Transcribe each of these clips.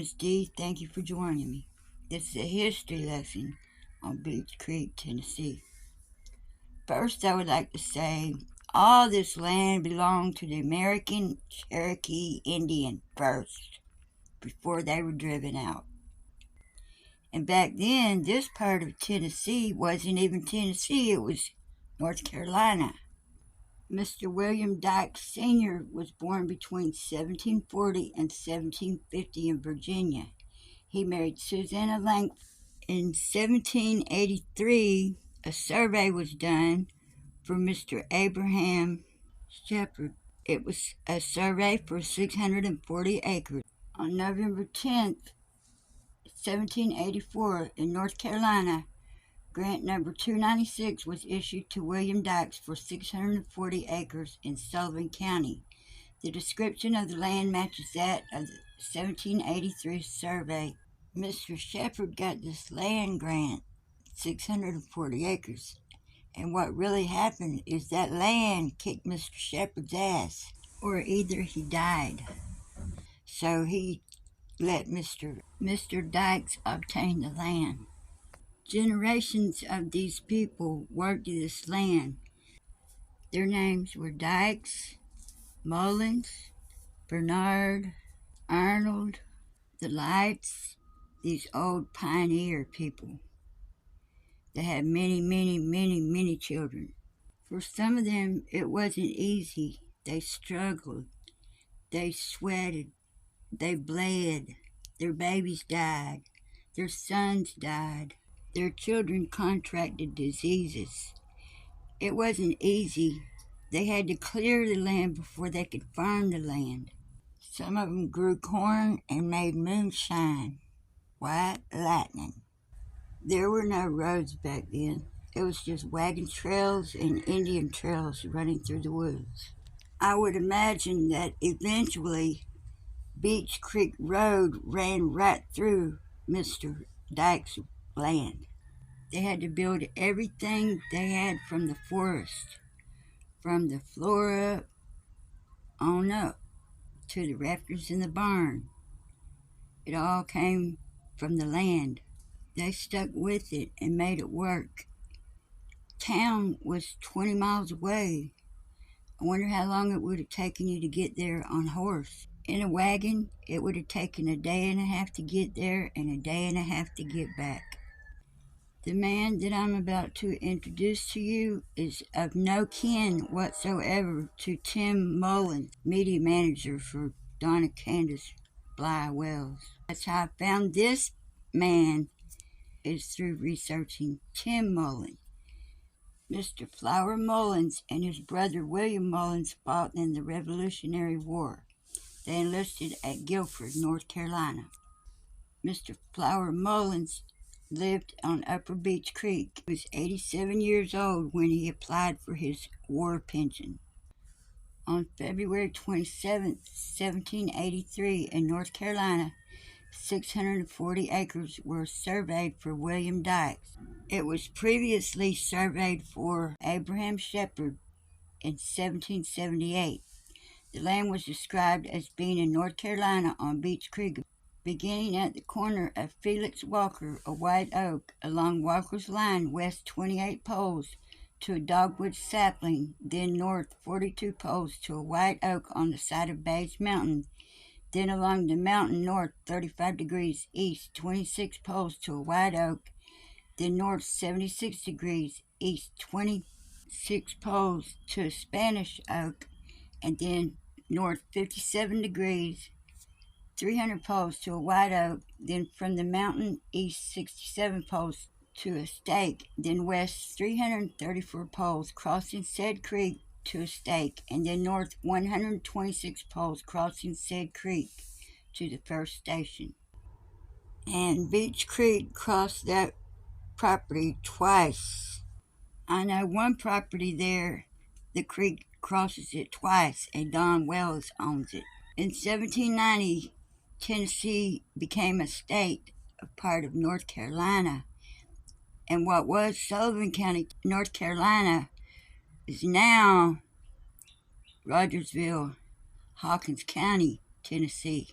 is Dee. Thank you for joining me. This is a history lesson on Beech Creek, Tennessee. First, I would like to say all this land belonged to the American Cherokee Indian first, before they were driven out. And back then, this part of Tennessee wasn't even Tennessee, it was North Carolina. Mr. William Dykes Sr. was born between 1740 and 1750 in Virginia. He married Susanna Langford. In 1783, a survey was done for Mr. Abraham Shepherd. It was a survey for 640 acres. On November 10th, 1784, in North Carolina, grant number 296 was issued to William Dykes for 640 acres in Sullivan County. The description of the land matches that of the 1783 survey. Mr. Shepherd got this land grant, 640 acres, and what really happened is that land kicked Mr. Shepherd's ass, or either he died. So he let Mr. Dykes obtain the land. Generations of these people worked this land. Their names were Dykes, Mullins, Bernard, Arnold, the Lights, these old pioneer people. They had many children. For some of them, it wasn't easy. They struggled. They sweated. They bled. Their babies died. Their sons died. Their children contracted diseases. It wasn't easy. They had to clear the land before they could farm the land. Some of them grew corn and made moonshine, white lightning. There were no roads back then. It was just wagon trails and Indian trails running through the woods. I would imagine that eventually Beech Creek Road ran right through Mr. Dykes' land. They had to build everything they had from the forest, from the flora on up to the rafters in the barn. It all came from the land. They stuck with it and made it work. Town was 20 miles away. I wonder how long it would have taken you to get there on horse. In a wagon, it would have taken a day and a half to get there and a day and a half to get back. The man that I'm about to introduce to you is of no kin whatsoever to Tim Mullen, media manager for Donna Candace Bly Wells. That's how I found this man, is through researching Tim Mullen. Mr. Flower Mullins and his brother William Mullins fought in the Revolutionary War. They enlisted at Guilford, North Carolina. Mr. Flower Mullins lived on Upper Beech Creek. He was 87 years old when he applied for his war pension. On February 27, 1783, in North Carolina, 640 acres were surveyed for William Dykes. It was previously surveyed for Abraham Shepherd in 1778. The land was described as being in North Carolina on Beech Creek, beginning at the corner of Felix Walker, a white oak, along Walker's Line west 28 poles to a dogwood sapling, then north 42 poles to a white oak on the side of Beech Mountain, then along the mountain north 35 degrees east 26 poles to a white oak, then north 76 degrees east 26 poles to a Spanish oak, and then north 57 degrees 300 poles to a white oak, then from the mountain east 67 poles to a stake, then west 334 poles crossing said creek to a stake, and then north 126 poles crossing said creek to the first station. And Beech Creek crossed that property twice. I know one property there, the creek crosses it twice, and Don Wells owns it. In 1790, Tennessee became a state, a part of North Carolina, and what was Sullivan County, North Carolina, is now Rogersville, Hawkins County, Tennessee.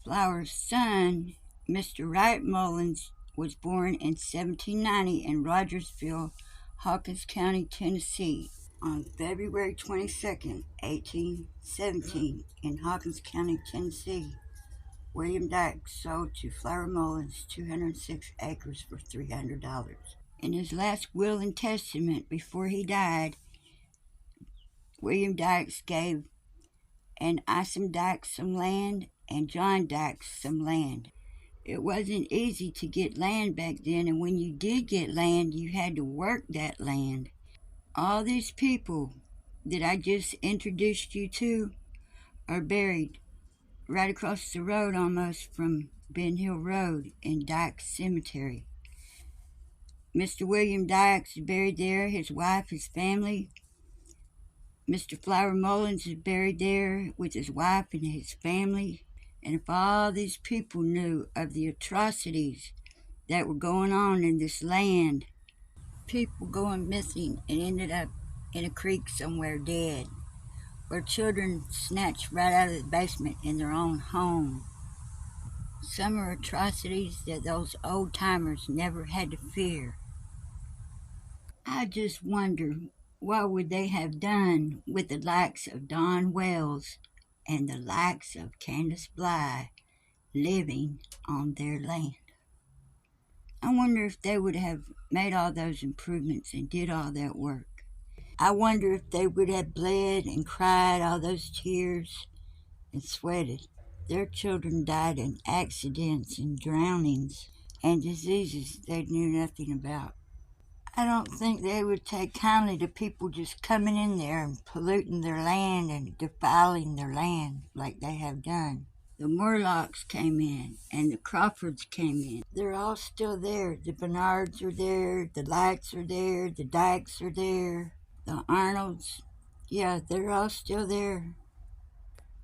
Flower's son, Mr. Wright Mullins, was born in 1790 in Rogersville, Hawkins County, Tennessee. On February 22nd, 1817, in Hawkins County, Tennessee, William Dykes sold to Flower Mullins 206 acres for $300. In his last will and testament before he died, William Dykes gave and Isam Dykes some land and John Dykes some land. It wasn't easy to get land back then, and when you did get land, you had to work that land. All these people that I just introduced you to are buried right across the road almost from Ben Hill Road in Dykes Cemetery. Mr. William Dykes is buried there, his wife, his family. Mr. Flower Mullins is buried there with his wife and his family. And if all these people knew of the atrocities that were going on in this land, people going missing and ended up in a creek somewhere dead, or children snatched right out of the basement in their own home. Some are atrocities that those old-timers never had to fear. I just wonder, what would they have done with the likes of Don Wells and the likes of Candace Bly living on their land? I wonder if they would have made all those improvements and did all that work. I wonder if they would have bled and cried all those tears and sweated. Their children died in accidents and drownings and diseases they knew nothing about. I don't think they would take kindly to people just coming in there and polluting their land and defiling their land like they have done. The Morlocks came in and the Crawfords came in. They're all still there. The Bernards are there, the Lights are there, the Dykes are there, the Arnolds. Yeah, they're all still there.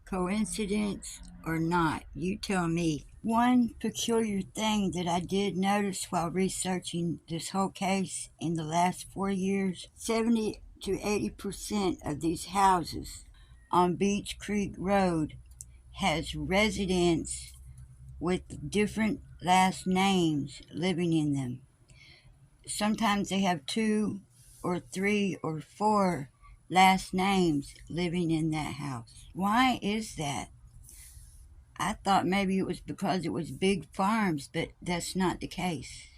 Coincidence or not, you tell me. One peculiar thing that I did notice while researching this whole case in the last 4 years, 70 to 80% of these houses on Beech Creek Road has residents with different last names living in them. Sometimes they have 2 or 3 or 4 last names living in that house. Why is that? I thought maybe it was because it was big farms, but that's not the case.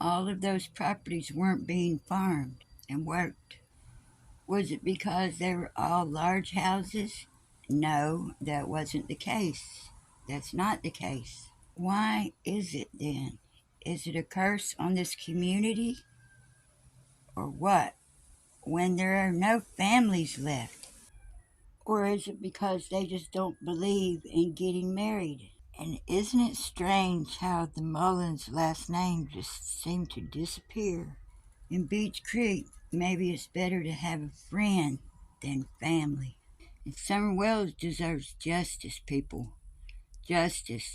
All of those properties weren't being farmed and worked. Was it because they were all large houses? No, that wasn't the case. That's not the case. Why is it then? Is it a curse on this community? Or what? When there are no families left? Or is it because they just don't believe in getting married? And isn't it strange how the Mullins last name just seemed to disappear? In Beech Creek, maybe it's better to have a friend than family. And Summerwells deserves justice, people. Justice.